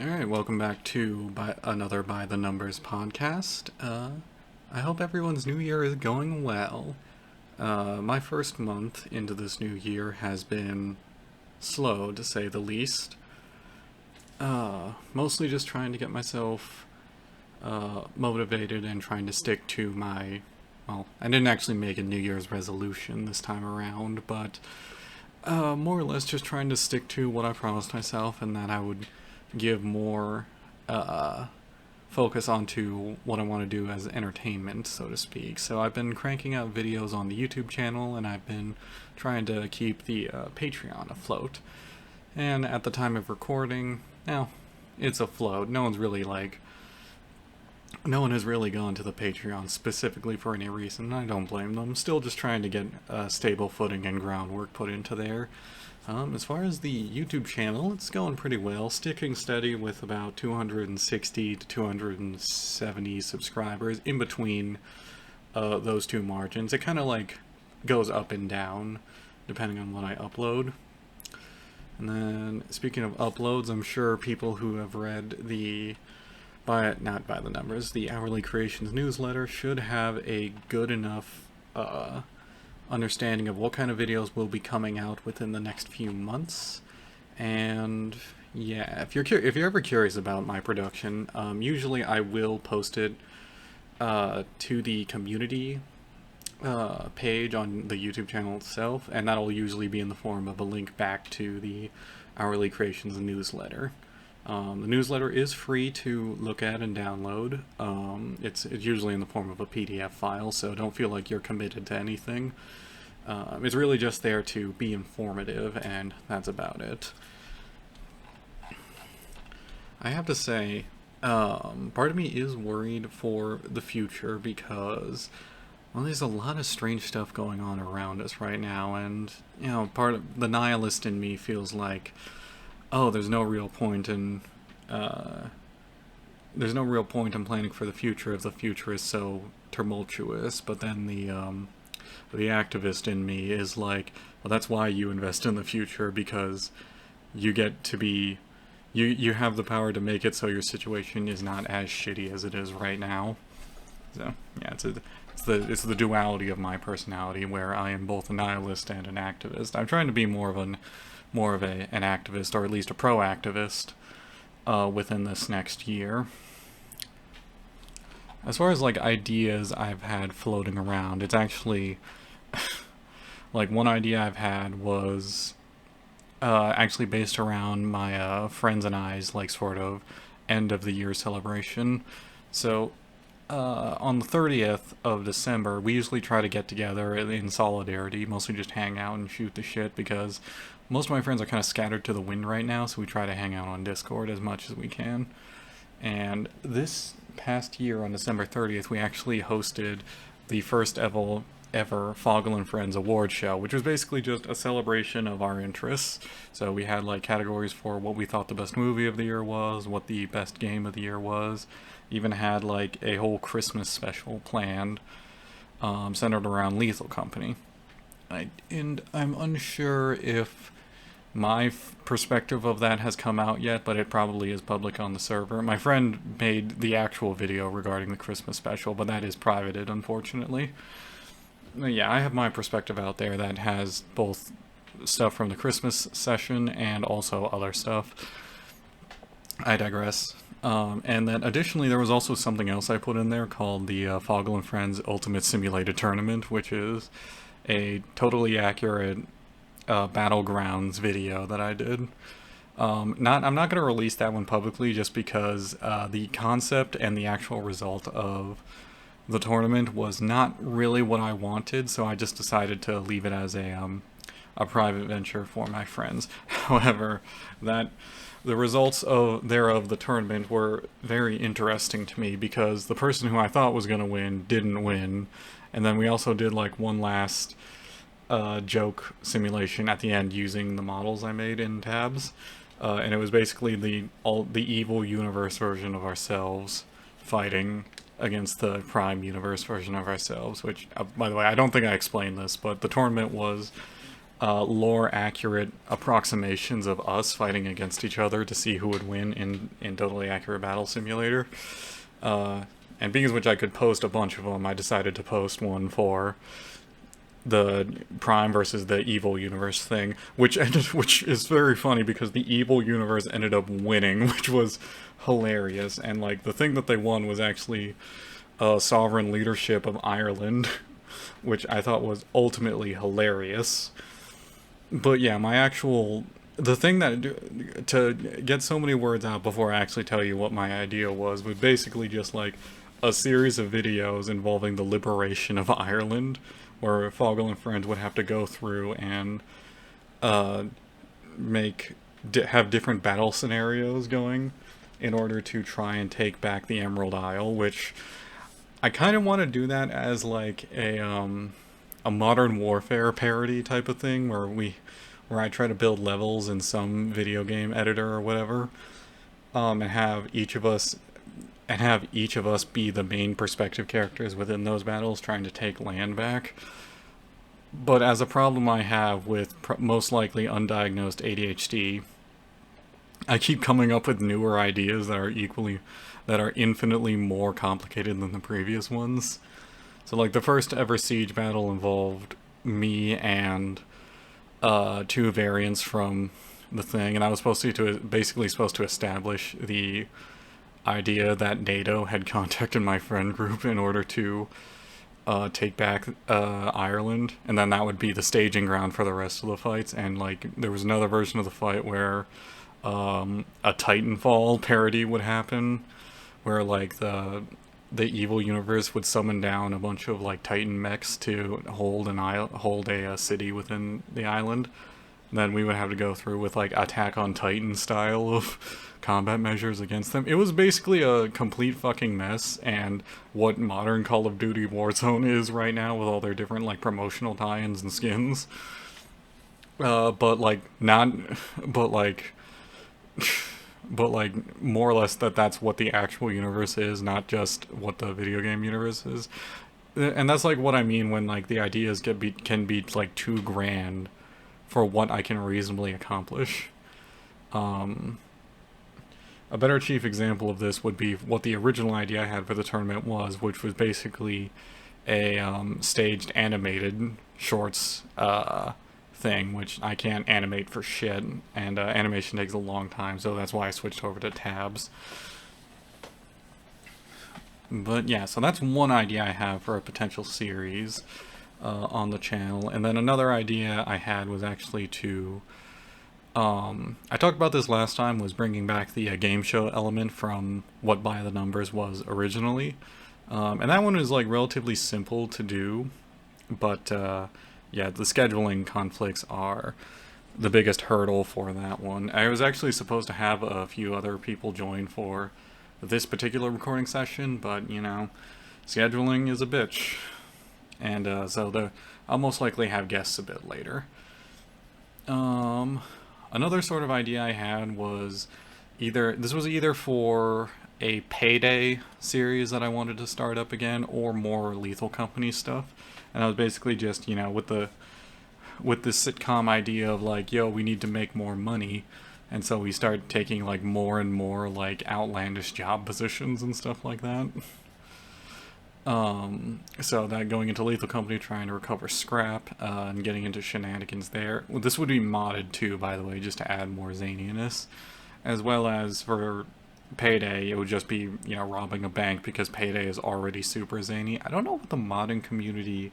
Alright, welcome back to another By the Numbers podcast. I hope everyone's new year is going well. My first month into this new year has been slow, to say the least. Mostly just trying to get myself motivated and trying to stick to well, I didn't actually make a New Year's resolution this time around, but more or less just trying to stick to what I promised myself and that I would give more focus onto what I want to do as entertainment, so to speak. So I've been cranking out videos on the YouTube channel, and I've been trying to keep the Patreon afloat. And at the time of recording, now it's afloat. No one has really gone to the Patreon specifically for any reason. I don't blame them. Still just trying to get stable footing and groundwork put into there. As far as the YouTube channel, it's going pretty well, sticking steady with about 260 to 270 subscribers in between those two margins. It kind of like goes up and down depending on what I upload. And then, speaking of uploads, I'm sure people who have read not by the numbers, the Hourly Creations newsletter should have a good enough understanding of what kind of videos will be coming out within the next few months. And yeah, if you're ever curious about my production, usually I will post it to the community page on the YouTube channel itself, and that'll usually be in the form of a link back to the Hourly Creations newsletter. The newsletter is free to look at and download. It's usually in the form of a PDF file, so don't feel like you're committed to anything. It's really just there to be informative, and that's about it. I have to say, part of me is worried for the future because, well, there's a lot of strange stuff going on around us right now, and, part of the nihilist in me feels like, oh, there's no real point in planning for the future if the future is so tumultuous. But then the activist in me is like, well, that's why you invest in the future, because you get to be you have the power to make it so your situation is not as shitty as it is right now. So yeah, it's the duality of my personality where I am both a nihilist and an activist. I'm trying to be more of an activist, or at least a pro-activist, within this next year. As far as like ideas I've had floating around, it's actually like one idea I've had was actually based around my friends and I's like sort of end of the year celebration. So on the 30th of December, we usually try to get together in solidarity, mostly just hang out and shoot the shit, because most of my friends are kind of scattered to the wind right now, so we try to hang out on Discord as much as we can. And this past year, on December 30th, we actually hosted the first ever Foggle and Friends award show, which was basically just a celebration of our interests. So we had like categories for what we thought the best movie of the year was, what the best game of the year was, even had like a whole Christmas special planned, centered around Lethal Company. And I'm unsure if my perspective of that has come out yet, but it probably is public on the server. My friend made the actual video regarding the Christmas special, but that is privated, unfortunately. Yeah, I have my perspective out there that has both stuff from the Christmas session and also other stuff. I digress. And then additionally, there was also something else I put in there called the Foggle and Friends Ultimate Simulated Tournament, which is a totally accurate Battlegrounds video that I did. I'm not going to release that one publicly just because the concept and the actual result of the tournament was not really what I wanted, so I just decided to leave it as a private venture for my friends. However, the results of the tournament were very interesting to me because the person who I thought was going to win didn't win, and then we also did like one last joke simulation at the end using the models I made in tabs, and it was basically the evil universe version of ourselves fighting against the Prime universe version of ourselves, which, by the way, I don't think I explained this, but the tournament was lore accurate approximations of us fighting against each other to see who would win in Totally Accurate Battle Simulator. And because which I could post a bunch of them, I decided to post one for the Prime versus the Evil Universe thing, which is very funny because the Evil Universe ended up winning, which was hilarious. And like the thing that they won was actually sovereign leadership of Ireland, which I thought was ultimately hilarious. But yeah, the thing that, to get so many words out before I actually tell you what my idea was basically just like a series of videos involving the liberation of Ireland, where Foggle and friends would have to go through and uh, have different battle scenarios going in order to try and take back the Emerald Isle, which I kind of want to do that as like a Modern Warfare parody type of thing, where I try to build levels in some video game editor or whatever, and have each of us be the main perspective characters within those battles trying to take land back. But as a problem I have with most likely undiagnosed ADHD, I keep coming up with newer ideas that are infinitely more complicated than the previous ones. So like the first ever Siege battle involved me and two variants from the thing, and I was basically supposed to establish the idea that NATO had contacted my friend group in order to take back Ireland, and then that would be the staging ground for the rest of the fights. And like there was another version of the fight where a Titanfall parody would happen, where like the evil universe would summon down a bunch of like Titan mechs to hold a city within the island. And then we would have to go through with like Attack on Titan style of combat measures against them. It was basically a complete fucking mess, and what modern Call of Duty Warzone is right now with all their different like promotional tie-ins and skins. But like not, but like. But like more or less that's what the actual universe is, not just what the video game universe is. And that's like what I mean when like the ideas can be like too grand for what I can reasonably accomplish. A better chief example of this would be what the original idea I had for the tournament was, which was basically a staged animated shorts thing, which I can't animate for shit, and animation takes a long time, so that's why I switched over to tabs. But yeah, so that's one idea I have for a potential series on the channel. And then another idea I had was actually to I talked about this last time, was bringing back the game show element from what By the Numbers was originally. And that one is like relatively simple to do, but yeah, the scheduling conflicts are the biggest hurdle for that one. I was actually supposed to have a few other people join for this particular recording session, but you know, scheduling is a bitch. And so I'll most likely have guests a bit later. Another sort of idea I had was either for a Payday series that I wanted to start up again, or more Lethal Company stuff. And I was basically just, you know, with this sitcom idea of like, yo, we need to make more money, and so we start taking like more and more like outlandish job positions and stuff like that. So that going into Lethal Company, trying to recover scrap, and getting into shenanigans there. Well, this would be modded too, by the way, just to add more zaniness. As well as for Payday, it would just be, you know, robbing a bank, because Payday is already super zany. I don't know what the modding community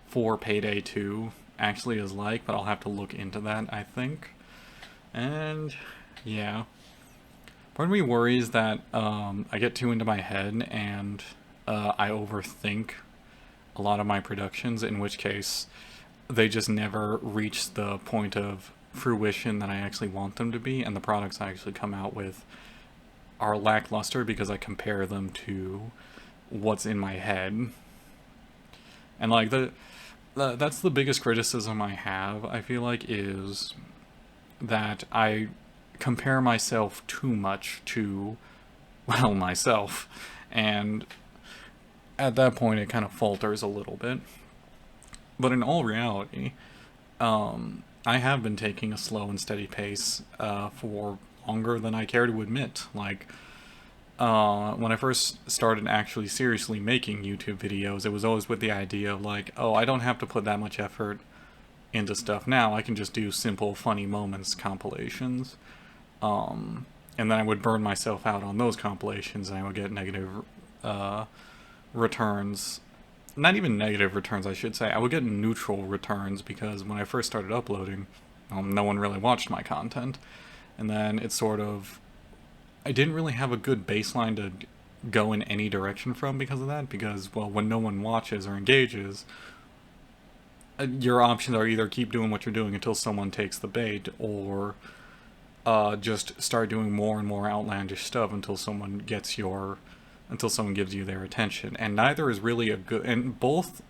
for Payday 2 actually is like, but I'll have to look into that, I think. And yeah, part of me worries that I get too into my head and I overthink a lot of my productions, in which case they just never reach the point of fruition that I actually want them to be, and the products I actually come out with are lackluster because I compare them to what's in my head. And like that's the biggest criticism I have, I feel like, is that I compare myself too much to, well, myself, and at that point it kind of falters a little bit. But in all reality, I have been taking a slow and steady pace for longer than I care to admit. Like, when I first started actually seriously making YouTube videos, it was always with the idea of like, oh, I don't have to put that much effort into stuff now. I can just do simple, funny moments compilations. And then I would burn myself out on those compilations, and I would get negative uh, returns. Not even negative returns, I should say. I would get neutral returns because when I first started uploading, no one really watched my content. And then it sort of, I didn't really have a good baseline to go in any direction from because of that. Because, well, when no one watches or engages, your options are either keep doing what you're doing until someone takes the bait, or just start doing more and more outlandish stuff until someone gives you their attention. And neither is really a good, and both,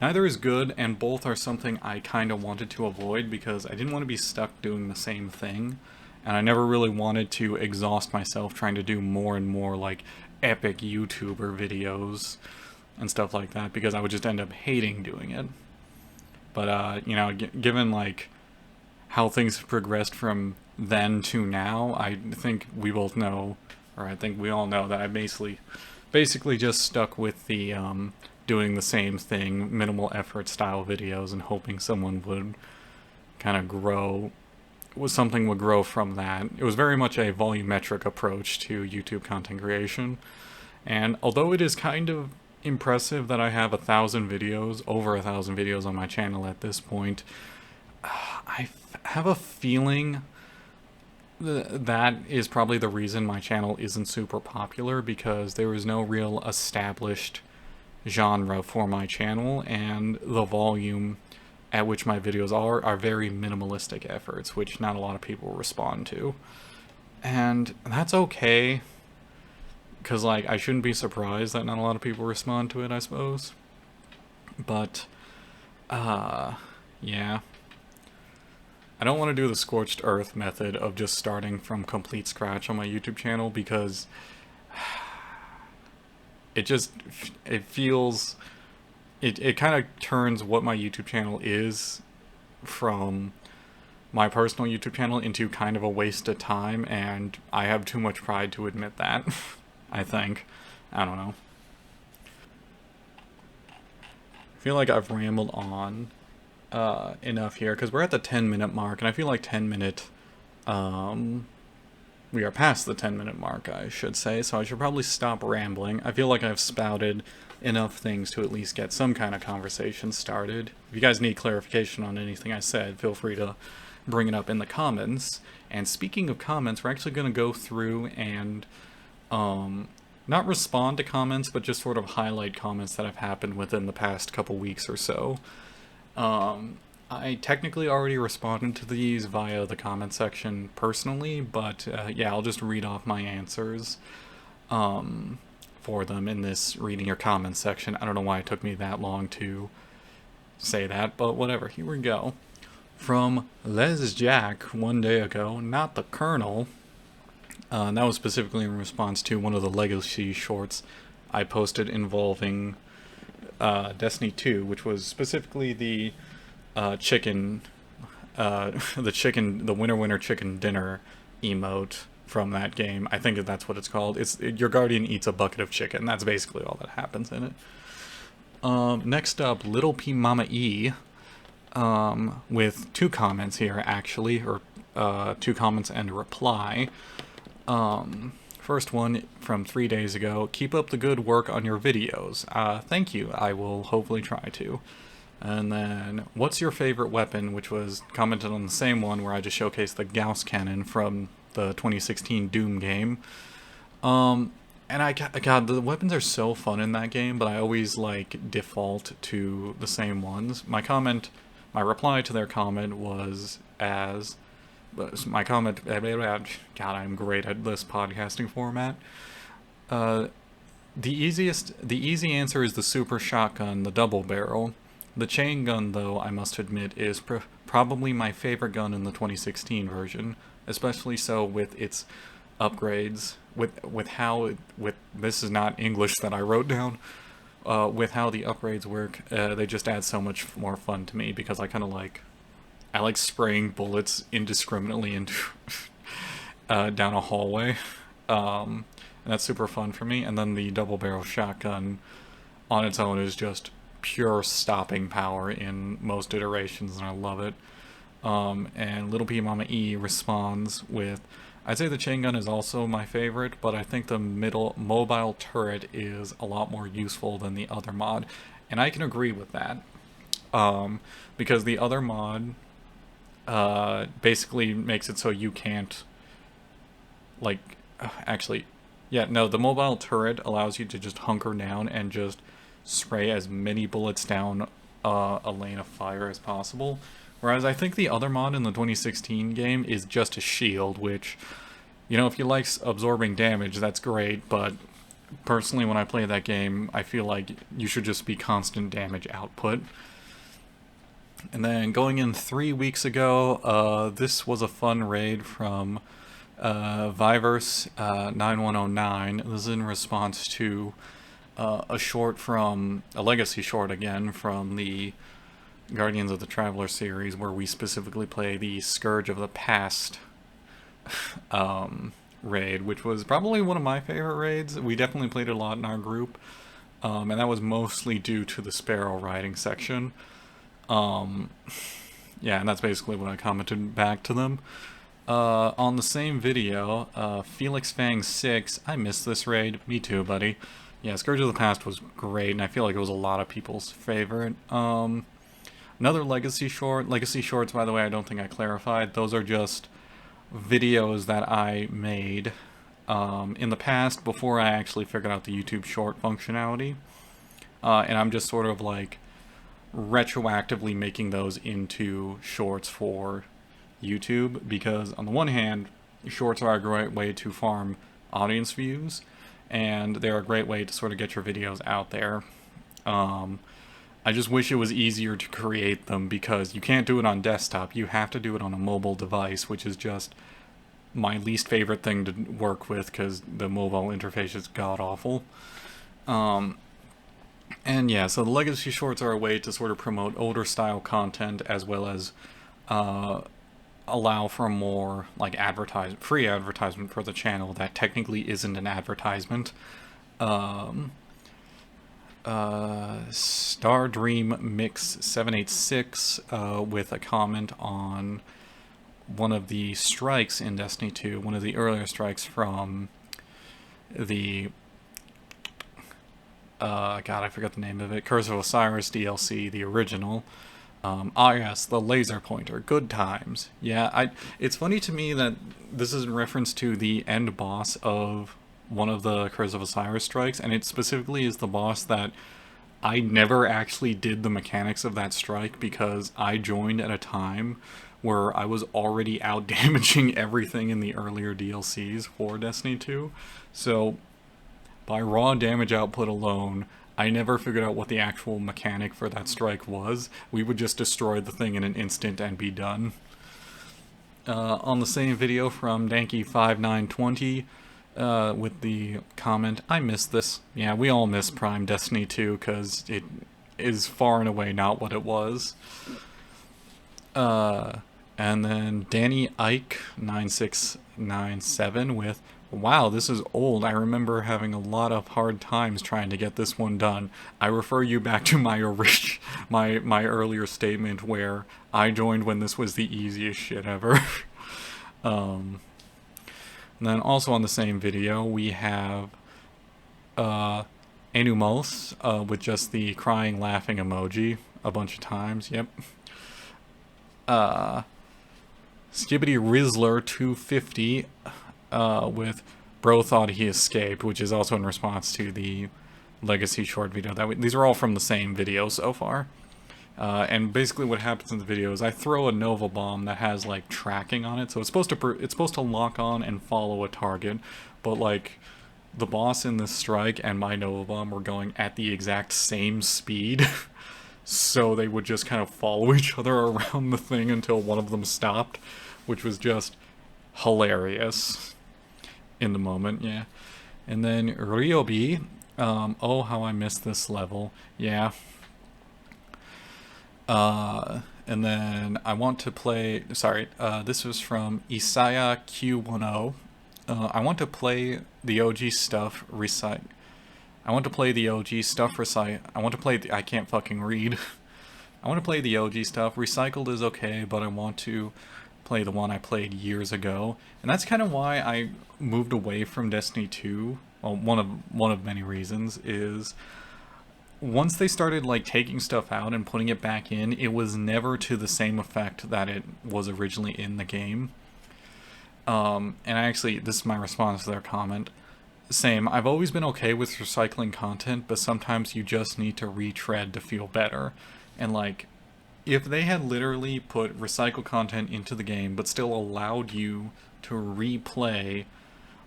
neither is good, and both are something I kind of wanted to avoid because I didn't want to be stuck doing the same thing, and I never really wanted to exhaust myself trying to do more and more like epic YouTuber videos and stuff like that because I would just end up hating doing it. But given like how things have progressed from then to now, I think we both know, or I think we all know, that I basically just stuck with the doing the same thing, minimal effort style videos, and hoping someone would kind of grow, something would grow from that. It was very much a volumetric approach to YouTube content creation, and although it is kind of impressive that I have over 1,000 videos on my channel at this point, I have a feeling that is probably the reason my channel isn't super popular, because there is no real established genre for my channel, and the volume at which my videos are very minimalistic efforts, which not a lot of people respond to. And that's okay, because like I shouldn't be surprised that not a lot of people respond to it, I suppose. But yeah, I don't want to do the scorched earth method of just starting from complete scratch on my YouTube channel, because it feels, it kind of turns what my YouTube channel is from my personal YouTube channel into kind of a waste of time, and I have too much pride to admit that. I think. I don't know. I feel like I've rambled on enough here, because we're at the 10-minute mark, and I feel like we are past the 10-minute mark, I should say, so I should probably stop rambling. I feel like I've spouted enough things to at least get some kind of conversation started. If you guys need clarification on anything I said, feel free to bring it up in the comments. And speaking of comments, we're actually going to go through and not respond to comments, but just sort of highlight comments that have happened within the past couple weeks or so. I technically already responded to these via the comment section personally, but yeah, I'll just read off my answers for them in this reading your comments section. I don't know why it took me that long to say that, but whatever, here we go. From Les Jack one day ago, not the Colonel. That was specifically in response to one of the Legacy shorts I posted involving Destiny 2, which was specifically the chicken, the winner chicken dinner emote from that game. I think that's what it's called. Your guardian eats a bucket of chicken. That's basically all that happens in it. Next up, Little P Mama E, with 2 comments here actually, or 2 comments and a reply. First one from 3 days ago. Keep up the good work on your videos. Thank you. I will hopefully try to. And then, what's your favorite weapon? Which was commented on the same one where I just showcased the Gauss cannon from the 2016 Doom game. And God, the weapons are so fun in that game, but I always like default to the same ones. My reply to their comment was God, I'm great at this podcasting format. The easy answer is the super shotgun, the double barrel. The chain gun, though, I must admit, is probably my favorite gun in the 2016 version, especially so with its upgrades, with this is not English that I wrote down, with how the upgrades work. They just add so much more fun to me, because I kind of like I like spraying bullets indiscriminately into down a hallway. And that's super fun for me. And then the double barrel shotgun on its own is just pure stopping power in most iterations, and I love it. And Little P Mama E responds with, I'd say the chain gun is also my favorite, but I think the middle mobile turret is a lot more useful than the other mod, and I can agree with that. Because the other mod basically makes it so you can't, like, actually, yeah, no, the mobile turret allows you to just hunker down and just spray as many bullets down a lane of fire as possible. Whereas I think the other mod in the 2016 game is just a shield, which, you know, if you like absorbing damage, that's great, but personally when I play that game, I feel like you should just be constant damage output. And then going in 3 weeks ago, this was a fun raid from Viverse 9109. This is in response to a short from, a legacy short again, from the Guardians of the Traveler series, where we specifically play the Scourge of the Past raid, which was probably one of my favorite raids. We definitely played it a lot in our group, and that was mostly due to the Sparrow riding section. Yeah, and that's basically what I commented back to them. On the same video, Felix Fang 6, I missed this raid. Me too, buddy. Yeah, Scourge of the Past was great, and I feel like it was a lot of people's favorite. Another Legacy short. Legacy shorts, by the way, I don't think I clarified. Those are just videos that I made in the past before I actually figured out the YouTube short functionality. And I'm just sort of like retroactively making those into shorts for YouTube, because on the one hand, shorts are a great way to farm audience views, and they're a great way to sort of get your videos out there. I just wish it was easier to create them, because you can't do it on desktop. You have to do it on a mobile device, which is just my least favorite thing to work with, because the mobile interface is god-awful. And yeah, so the Legacy Shorts are a way to sort of promote older style content, as well as allow for more like free advertisement for the channel that technically isn't an advertisement. Star Dream Mix 786 with a comment on one of the strikes in Destiny 2, one of the earlier strikes from the God, I forgot the name of it, Curse of Osiris DLC, the original. Yes, the laser pointer, good times. Yeah, it's funny to me that this is in reference to the end boss of one of the Curse of Osiris strikes, and it specifically is the boss that I never actually did the mechanics of that strike, because I joined at a time where I was already out damaging everything in the earlier DLCs for Destiny 2. So by raw damage output alone, I never figured out what the actual mechanic for that strike was. We would just destroy the thing in an instant and be done. On the same video from Danky5920, with the comment, I miss this. Yeah, we all miss Prime Destiny 2, because it is far and away not what it was. And then Danny Ike 9697 with, wow, this is old. I remember having a lot of hard times trying to get this one done. I refer you back to my my earlier statement where I joined when this was the easiest shit ever. And then also on the same video, we have Enumos with just the crying, laughing emoji a bunch of times. Yep. Skibbity Rizzler 250 with bro thought he escaped, which is also in response to the Legacy short video. These are all from the same video so far. And basically what happens in the video is I throw a Nova Bomb that has like tracking on it, so it's supposed to lock on and follow a target, but like the boss in this strike and my Nova Bomb were going at the exact same speed. So they would just kind of follow each other around the thing until one of them stopped, which was just hilarious in the moment, yeah. And then Ryobi, oh how I missed this level, yeah. And then I want to play, sorry, this was from Isaiah Q10. I want to play the OG stuff, recite. I want to play the OG stuff, recite. I want to play I can't fucking read. I want to play the OG stuff. Recycled is okay, but I want to play the one I played years ago. And that's kind of why I moved away from Destiny 2. Well, one of many reasons is once they started like taking stuff out and putting it back in, it was never to the same effect that it was originally in the game. And actually, this is my response to their comment. Same, I've always been okay with recycling content, but sometimes you just need to retread to feel better. And like, if they had literally put recycled content into the game, but still allowed you to replay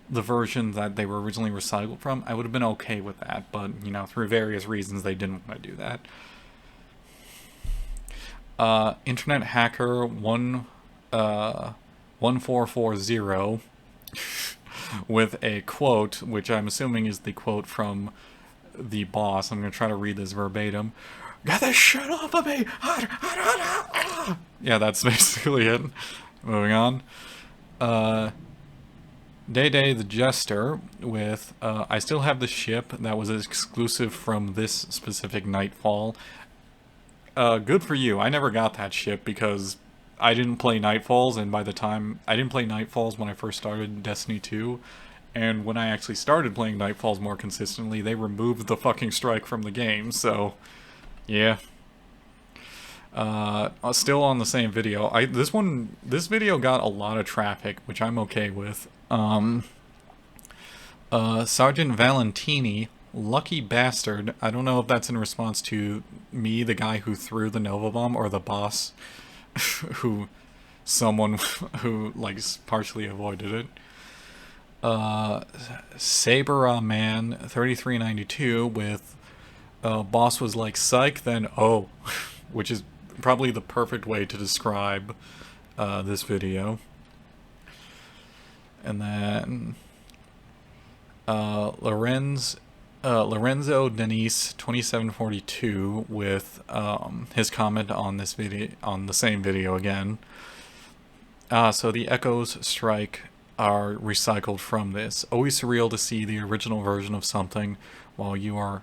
the version that they were originally recycled from, I would have been okay with that. But, you know, through various reasons, they didn't want to do that. Internet hacker 1440 with a quote, which I'm assuming is the quote from the boss. I'm going to try to read this verbatim. Get this shit off of me! Yeah, that's basically it. Moving on. Day the Jester with, I still have the ship that was exclusive from this specific Nightfall. Good for you. I never got that ship because I didn't play Nightfalls, and by the time I didn't play Nightfalls when I first started Destiny 2, and when I actually started playing Nightfalls more consistently, they removed the fucking strike from the game, so yeah. Still on the same video. This video got a lot of traffic, which I'm okay with. Sergeant Valentini, lucky bastard. I don't know if that's in response to me, the guy who threw the Nova Bomb, or the boss, someone who, like, partially avoided it. Saber Man 3392 with, boss was like, psych, then oh, which is probably the perfect way to describe, this video. And then Lorenzo Denise 2742 with his comment on this video, on the same video again. So the Echoes strike are recycled from this. Always surreal to see the original version of something while you are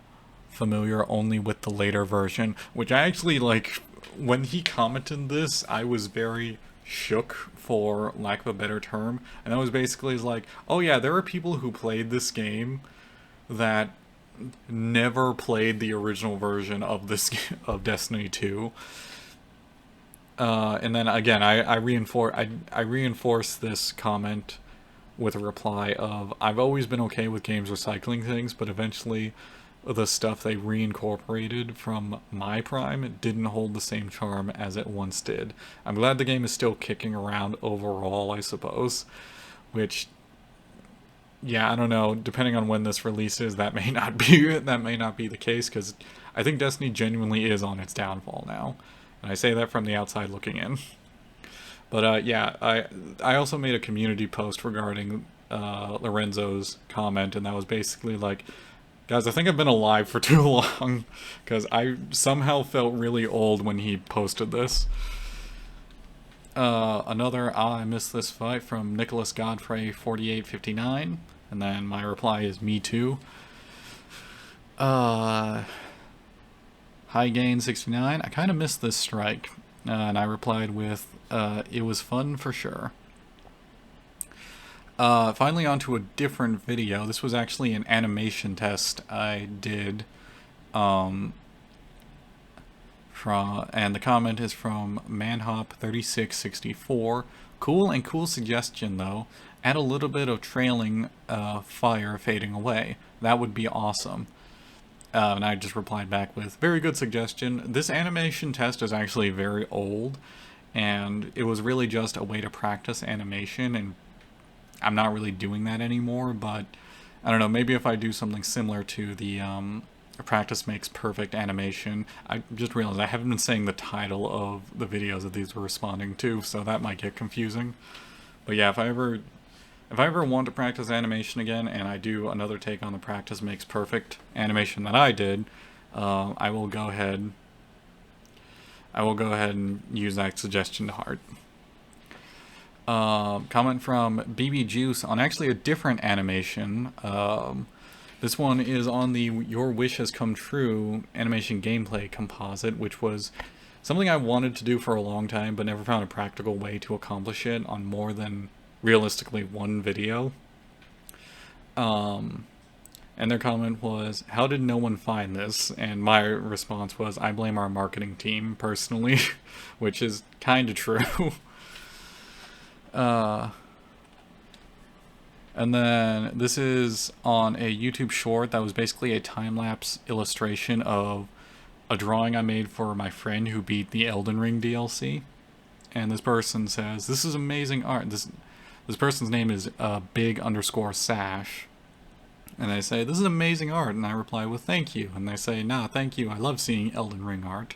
familiar only with the later version, which I actually, like, when he commented this, I was very shook, for lack of a better term, and that was basically like, oh yeah, there are people who played this game that never played the original version of this of Destiny 2. And then again, I reinforce this comment with a reply of, I've always been okay with games recycling things, but eventually the stuff they reincorporated from my prime didn't hold the same charm as it once did. I'm glad the game is still kicking around overall, I suppose, which, yeah, I don't know, depending on when this releases, that may not be the case, because I think Destiny genuinely is on its downfall now, and I say that from the outside looking in. But yeah, I also made a community post regarding Lorenzo's comment, and that was basically like, guys, I think I've been alive for too long, because I somehow felt really old when he posted this. Another I missed this fight from Nicholas Godfrey 4859, and then my reply is me too. High Gain 69, I kind of missed this strike, and I replied with, it was fun for sure. Finally onto a different video. This was actually an animation test I did, and the comment is from Manhop3664. Cool suggestion though. Add a little bit of trailing fire fading away. That would be awesome. And I just replied back with, very good suggestion. This animation test is actually very old, and it was really just a way to practice animation, and I'm not really doing that anymore, but I don't know, maybe if I do something similar to the practice makes perfect animation. I just realized I haven't been saying the title of the videos that these were responding to, so that might get confusing. But yeah, if I ever want to practice animation again, and I do another take on the practice makes perfect animation that I did, I will go ahead I will go ahead and use that suggestion to heart. Comment from BB Juice on actually a different animation. This one is on the Your Wish Has Come True animation gameplay composite, which was something I wanted to do for a long time, but never found a practical way to accomplish it on more than, realistically, one video. And their comment was, how did no one find this? And my response was, I blame our marketing team, personally, which is kind of true. And then this is on a YouTube short that was basically a time-lapse illustration of a drawing I made for my friend who beat the Elden Ring DLC. And this person says, this is amazing art. This person's name is big_sash. And they say, this is amazing art. And I reply with, thank you. And they say, nah, thank you. I love seeing Elden Ring art.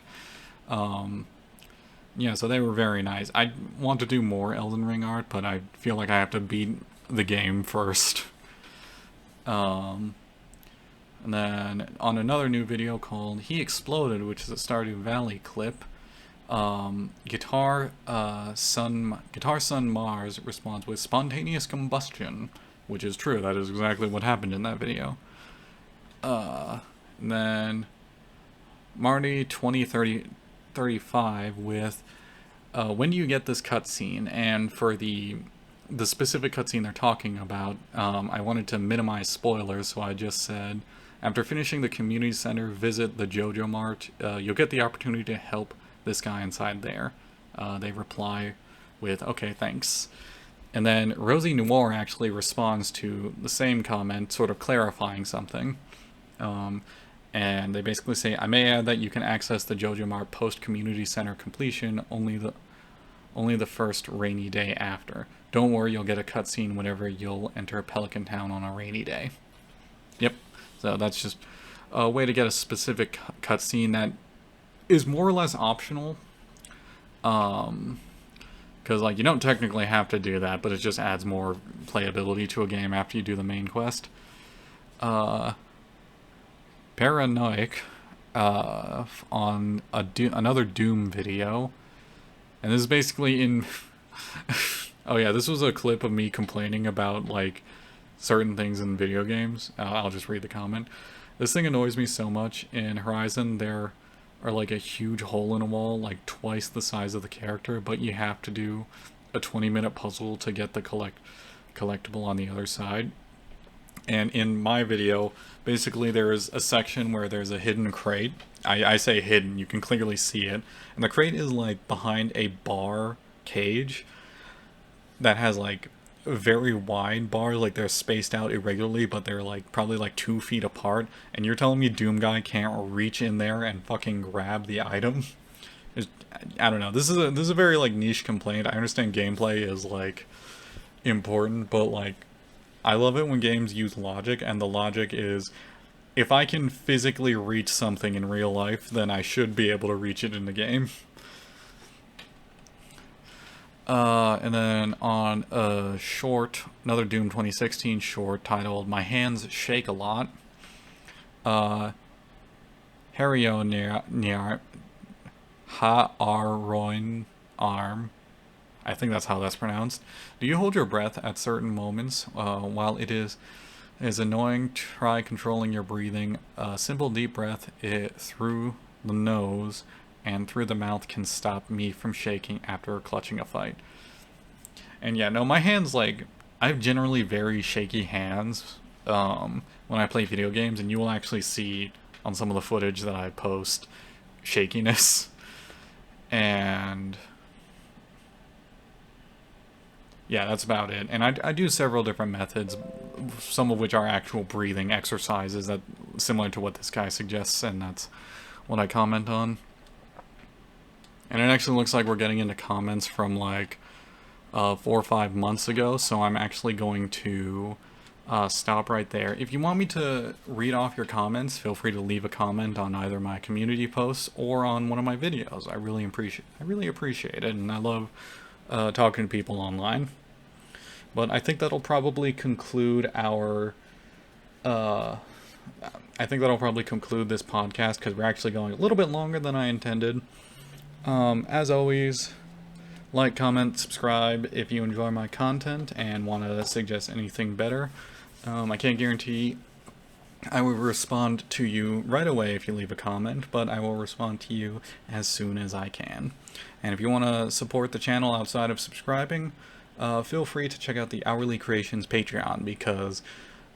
Yeah, so they were very nice. I want to do more Elden Ring art, but I feel like I have to beat the game first. And then on another new video called He Exploded, which is a Stardew Valley clip, Guitar Sun Mars responds with spontaneous combustion, which is true. That is exactly what happened in that video. And then Marty 2035 with when do you get this cutscene? And for the specific cutscene they're talking about, I wanted to minimize spoilers, so I just said, after finishing the community center, visit the JoJo Mart. You'll get the opportunity to help this guy inside there. They reply with, okay, thanks. And then Rosie Noir actually responds to the same comment, sort of clarifying something. And they basically say, I may add that you can access the JoJo Mart post-community center completion only the first rainy day after. Don't worry, you'll get a cutscene whenever you'll enter Pelican Town on a rainy day. Yep, so that's just a way to get a specific cutscene that is more or less optional. Because, like, you don't technically have to do that, but it just adds more playability to a game after you do the main quest. Paranoic, on another Doom video. And this is basically in... oh yeah, this was a clip of me complaining about, like, certain things in video games. I'll just read the comment. This thing annoys me so much. In Horizon, there are like a huge hole in a wall, like twice the size of the character, but you have to do a 20-minute puzzle to get the collectible on the other side. And in my video, basically there is a section where there's a hidden crate. I say hidden, you can clearly see it. And the crate is like behind a bar cage that has like very wide bars, like they're spaced out irregularly, but they're like probably like 2 feet apart. And you're telling me Doom Guy can't reach in there and fucking grab the item? I don't know. This is a very like niche complaint. I understand gameplay is like important, but like I love it when games use logic, and the logic is if I can physically reach something in real life, then I should be able to reach it in the game. And then on a short, another Doom 2016 short titled My Hands Shake a Lot, Hario Niar Ha-Aroin Arm, I think that's how that's pronounced. Do you hold your breath at certain moments? While it is annoying, try controlling your breathing. A simple deep breath through the nose and through the mouth can stop me from shaking after clutching a fight. And yeah, no, my hands, like, I have generally very shaky hands when I play video games, and you will actually see on some of the footage that I post shakiness. And yeah, that's about it. And I do several different methods, some of which are actual breathing exercises that similar to what this guy suggests, and that's what I comment on. And it actually looks like we're getting into comments from like 4 or 5 months ago, so I'm actually going to stop right there. If you want me to read off your comments, feel free to leave a comment on either my community posts or on one of my videos. I really appreciate it, and I love talking to people online. But I think that'll probably conclude our this podcast, because we're actually going a little bit longer than I intended. As always, like, comment, subscribe if you enjoy my content and want to suggest anything better. I can't guarantee I will respond to you right away if you leave a comment, but I will respond to you as soon as I can. And if you want to support the channel outside of subscribing, feel free to check out the Hourly Creations Patreon, because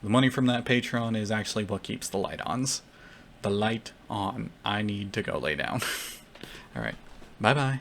the money from that Patreon is actually what keeps the light on. The light on. I need to go lay down. Alright, bye-bye.